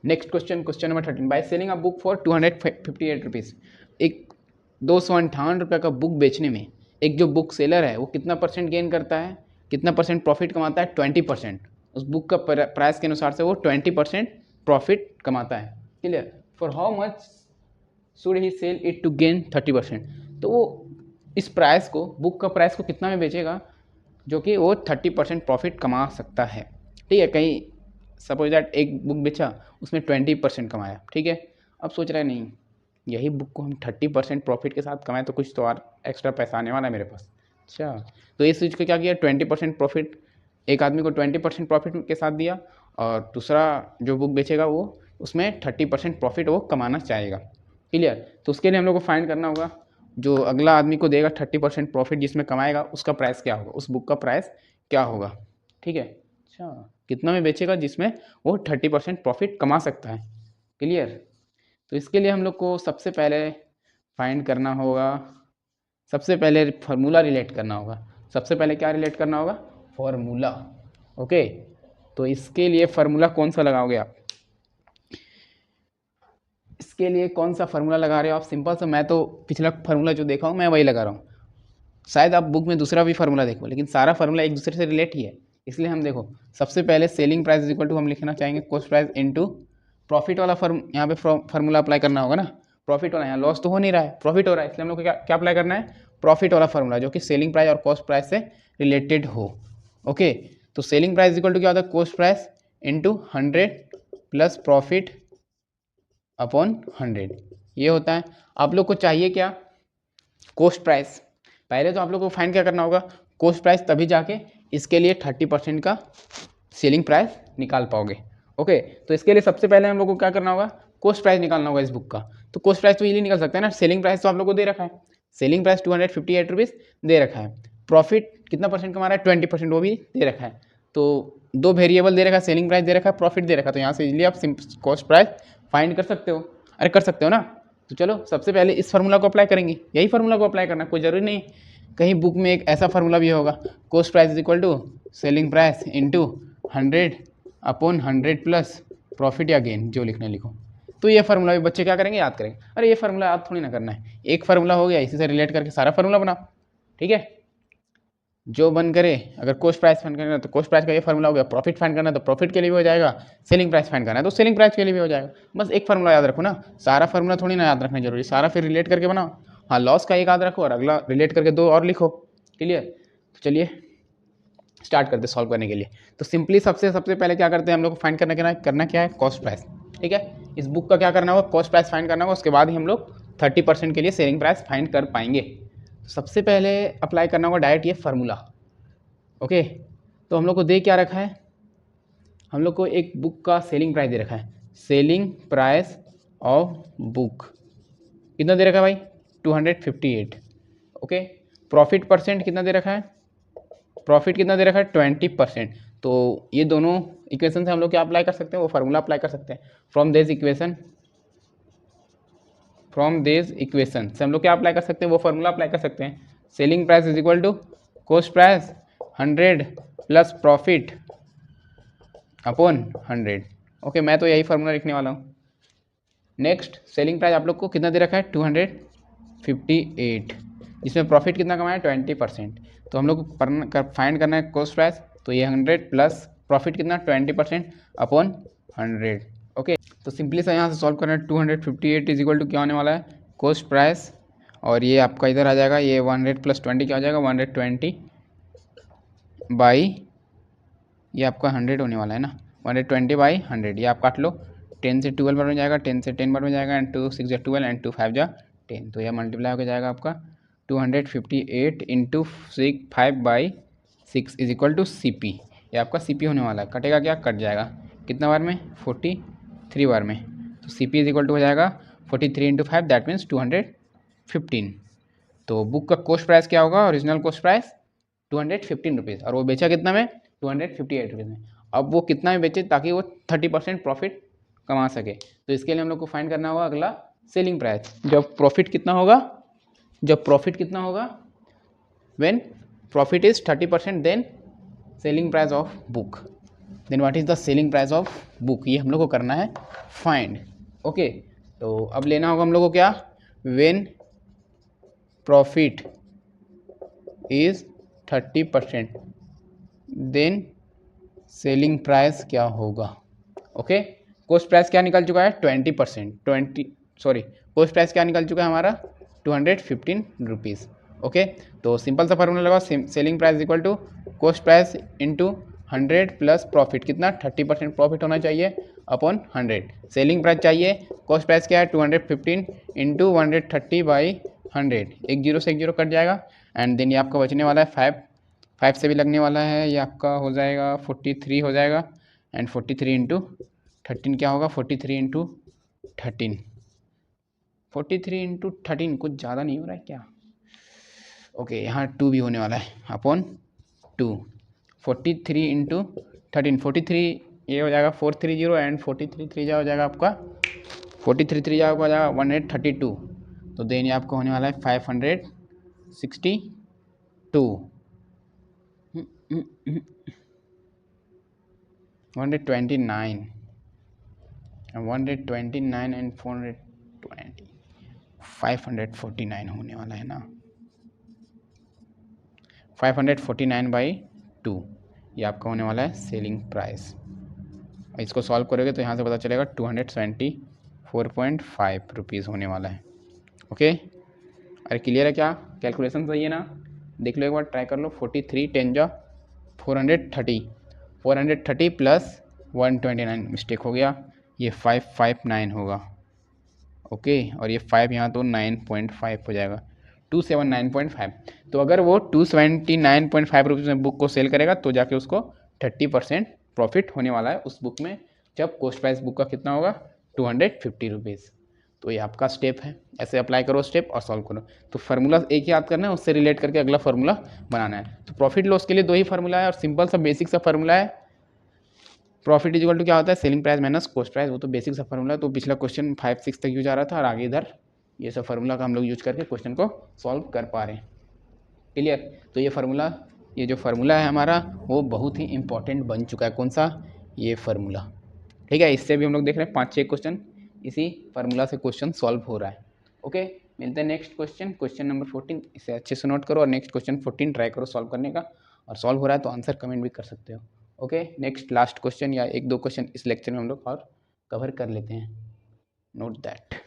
Next question, question number 13, by selling a book for 258 rupees. एक 258 रुपये का book बेचने में एक जो बुक सेलर है वो कितना परसेंट गेन करता है, कितना परसेंट प्रॉफिट कमाता है? 20%। उस बुक का प्राइस के अनुसार से वो 20% प्रॉफिट कमाता है। Clear? For how much should he sell it to gain 30%। तो वो इस प्राइस को, बुक का प्राइस को कितना में बेचेगा जो कि वो 30% प्रॉफिट कमा सकता है। ठीक है, कहीं सपोज दैट एक बुक बेचा, उसमें 20% कमाया, ठीक है। अब सोच रहा है नहीं, यही बुक को हम 30% प्रॉफिट के साथ कमाएं तो कुछ तो और एक्स्ट्रा पैसा आने वाला है मेरे पास। अच्छा, तो इस चीज़ को क्या किया, 20% प्रॉफिट, एक आदमी को 20% प्रॉफिट के साथ दिया और दूसरा जो बुक बेचेगा वो उसमें 30% प्रॉफिट वो कमाना चाहेगा। क्लियर? तो उसके लिए हम लोग को फाइंड करना होगा जो अगला आदमी को देगा 30% प्रॉफिट जिसमें कमाएगा उसका प्राइस क्या होगा, उस बुक का प्राइस क्या होगा। ठीक है, अच्छा कितना में बेचेगा जिसमें वो 30% प्रॉफिट कमा सकता है। क्लियर? तो इसके लिए हम लोग को सबसे पहले फाइंड करना होगा, सबसे पहले फार्मूला रिलेट करना होगा। सबसे पहले क्या रिलेट करना होगा? फार्मूला। ओके, तो इसके लिए फार्मूला कौन सा लगाओगे आप? इसके लिए कौन सा फार्मूला लगा रहे हो आप? सिंपल सा, मैं तो पिछला फार्मूला जो देखा हूँ मैं वही लगा रहा हूँ। शायद आप बुक में दूसरा भी फार्मूला देखो, लेकिन सारा फार्मूला एक दूसरे से रिलेट ही है। इसलिए हम देखो, सबसे पहले selling price is equal to, हम लिखना चाहेंगे कॉस्ट प्राइस इनटू प्रॉफिट वाला यहाँ पे फार्मूला अप्लाई करना होगा ना। प्रॉफिट वाला, यहाँ लॉस तो हो नहीं रहा है, प्रॉफिट हो रहा है, इसलिए हम लोग को क्या अप्लाई करना है? प्रॉफिट वाला फार्मूला जो कि सेलिंग प्राइस और कॉस्ट प्राइस से रिलेटेड हो। ओके, तो सेलिंग प्राइस इक्वल टू क्या होता है? Cost price into 100 plus profit upon 100, ये होता है। आप लोग को चाहिए क्या? Cost price. पहले तो आप लोग को फाइंड क्या करना होगा? कॉस्ट प्राइस, तभी जाके इसके लिए 30% का सेलिंग प्राइस निकाल पाओगे। ओके, तो इसके लिए सबसे पहले हम लोग को क्या करना होगा? कॉस्ट प्राइस निकालना होगा इस बुक का। तो कॉस्ट प्राइस तो इजीली निकल सकता है ना, सेलिंग प्राइस तो आप लोग को दे रखा है, सेलिंग प्राइस 258 रुपीज़ दे रखा है। प्रॉफिट कितना परसेंट कमा रहा है? 20%, वो भी दे रखा है। तो दो वेरिएबल दे रखा है, सेलिंग प्राइस दे रखा है, प्रॉफिट दे रखा है, तो यहाँ से इजीली आप कॉस्ट प्राइस फाइंड कर सकते हो। अरे कर सकते हो ना। तो चलो सबसे पहले इस फार्मूला को अप्लाई करेंगे, यही फार्मूला को अप्लाई करना, कोई जरूरी नहीं कहीं बुक में एक ऐसा फार्मूला भी होगा, cost price is equal to selling price into 100 upon 100 plus profit या गेन, जो लिखना लिखो। तो ये फार्मूला भी बच्चे क्या करेंगे? याद करेंगे। अरे ये फार्मूला याद थोड़ी ना करना है, एक फार्मूला हो गया, इसी से रिलेट करके सारा फार्मूला बनाओ। ठीक है, जो बन करे, अगर कॉस्ट प्राइस फाइंड करना है तो कॉस्ट प्राइस का ये फार्मूला हो गया, प्रॉफिट फाइंड करना है तो प्रॉफिट के लिए भी हो जाएगा, सेलिंग प्राइस फाइंड करना है तो सेलिंग प्राइस के लिए भी हो जाएगा। बस एक फार्मूला याद रखो ना, सारा फार्मूला थोड़ी ना याद रखना जरूरी, सारा फिर रिलेट करके बनाओ। हाँ, लॉस का एक याद रखो और अगला रिलेट करके दो और लिखो। क्लियर? तो चलिए स्टार्ट करते सॉल्व करने के लिए। तो सिंपली सबसे पहले क्या करते हैं हम लोग को फाइंड करना क्या है? Cost price. ठीक है, इस बुक का क्या करना होगा? कॉस्ट प्राइस फाइंड करना होगा, उसके बाद ही हम लोग 30% के लिए सेलिंग प्राइस फाइंड कर पाएंगे। सबसे पहले अप्लाई करना होगा डायरेक्ट ये फार्मूला। ओके, तो हम लोग को दे क्या रखा है? हम लोग को एक बुक का सेलिंग प्राइस दे रखा है, सेलिंग प्राइस ऑफ बुक कितना दे रखा है भाई? 258। ओके, प्रॉफिट परसेंट कितना दे रखा है? प्रॉफिट कितना दे रखा है? 20%। तो ये दोनों इक्वेशन से हम लोग क्या अप्लाई कर सकते हैं? वो फार्मूला अप्लाई कर सकते हैं। फ्रॉम दिस इक्वेशन से हम लोग क्या अप्लाई कर सकते हैं? वो फार्मूला अप्लाई कर सकते हैं। Selling price is equal to cost price 100 plus profit upon 100। Okay, मैं तो यही फार्मूला लिखने वाला हूँ। नेक्स्ट, सेलिंग प्राइस आप लोग को कितना दे रखा है? 258, जिसमें प्रॉफिट कितना कमाया? 20%। तो हम लोग को फाइंड करना है कॉस्ट प्राइस, तो ये 100 प्लस प्रॉफिट कितना? 20% अपॉन 100। ओके, तो सिंपली से यहाँ से सॉल्व करना है। 258 इज इक्वल टू क्या होने वाला है? कॉस्ट प्राइस, और ये आपका इधर आ जाएगा, ये 100 प्लस 20 क्या हो जाएगा? 120 बाई, ये आपका 100 होने वाला है ना, 120 बाई 100, ये आप काट लो। 10 से 12 बार में जाएगा, 10 से 10 बार में जाएगा, एंड 2 6 12 एंड 2 5 10, तो यह मल्टीप्लाई होकर जाएगा आपका 258 into 5 by 6 is equal to CP। ये आपका CP होने वाला है। कटेगा क्या? कट जाएगा। कितना बार में? 43 बार में। तो CP इज इक्वल टू हो जाएगा 43 इंटू 5, दैट मीन्स 215। तो बुक का कॉस्ट प्राइस क्या होगा? ओरिजिनल कॉस्ट प्राइस 215 रुपीज़, और वो बेचा कितना में? 258 रुपीज़ में। अब वो कितना में बेचे ताकि वो 30% प्रॉफिट कमा सके? तो इसके लिए हम लोग को फाइंड करना होगा अगला सेलिंग प्राइस। जब प्रॉफिट कितना होगा? When profit is 30%, then selling price of book. Then what is the selling price of book, ये हम लोग को करना है फाइंड। ओके, तो अब लेना होगा हम लोग को क्या, when profit is 30% then selling price क्या होगा। ओके, कॉस्ट प्राइस क्या निकल चुका है 20%, कॉस्ट प्राइस क्या निकल चुका है हमारा 215 रुपीज़। ओके, तो सिंपल सा फार्मूला लगा, selling price equal to cost price into 100 plus profit, कितना 30% प्रॉफिट होना चाहिए अपॉन 100। सेलिंग प्राइस चाहिए, कॉस्ट प्राइस क्या है 215 इंटू 130/100, एक जीरो से एक जीरो कट जाएगा एंड देन ये आपका बचने वाला है 5 से भी लगने वाला है, ये आपका हो जाएगा 43 हो जाएगा एंड 43 इंटू 13 क्या होगा 43 इंटू 13, 43 इंटू 13 कुछ ज़्यादा नहीं हो रहा है क्या। ओके, यहाँ 2 भी होने वाला है अपॉन 2, 43 इंटू 13, 43 ये हो जाएगा 430 एंड 43 3 हो जाएगा आपका 43 3 हो जाएगा 132, तो देन ये आपका होने वाला है 562 129 एंड 420 549 होने वाला है ना, 549/2 ये आपका होने वाला है सेलिंग प्राइस। इसको सॉल्व करोगे तो यहाँ से पता चलेगा 274.5 रुपीज़ होने वाला है। ओके, अरे क्लियर है क्या, कैलकुलेशन सही है ना, देख लो एक बार ट्राई कर लो। 43 10 जा 430 प्लस 129 मिस्टेक हो गया, ये 559 होगा। ओके, और ये 5 यहाँ तो 9.5 हो जाएगा, 279.5। तो अगर वो 279.5 रुपीज़ में बुक को सेल करेगा तो जाके उसको 30% प्रॉफिट होने वाला है उस बुक में, जब कॉस्ट प्राइस बुक का कितना होगा 250 रुपीज़। तो ये आपका स्टेप है, ऐसे अप्लाई करो स्टेप और सॉल्व करो। तो फार्मूला एक ही याद करना है, उससे रिलेट करके अगला फार्मूला बनाना है। तो प्रॉफिट लॉस के लिए 2 ही फार्मूला है और सिंपल सा बेसिक सा फार्मूला है, प्रॉफिट इज इक्वल टू क्या होता है selling price minus cost price, वो तो बेसिक सा फार्मूला है। तो पिछला क्वेश्चन 5 6 तक यूज आ रहा था और आगे इधर ये सब फार्मूला का हम लोग यूज करके क्वेश्चन को सॉल्व कर पा रहे हैं। क्लियर, तो ये फार्मूला, ये जो फार्मूला है हमारा वो बहुत ही इंपॉर्टेंट बन चुका है। कौन सा, ये फार्मूला, ठीक है। इससे भी हम लोग देख रहे हैं 5 6 क्वेश्चन इसी फार्मूला से क्वेश्चन सॉल्व हो रहा है। ओके, मिलते हैं नेक्स्ट क्वेश्चन, क्वेश्चन नंबर 14, इसे अच्छे से नोट करो और नेक्स्ट क्वेश्चन 14 ट्राई करो सॉल्व करने का, और सॉल्व हो रहा है तो आंसर कमेंट भी कर सकते हो। ओके, नेक्स्ट लास्ट क्वेश्चन या 1 2 क्वेश्चन इस लेक्चर में हम लोग और कवर कर लेते हैं, नोट दैट।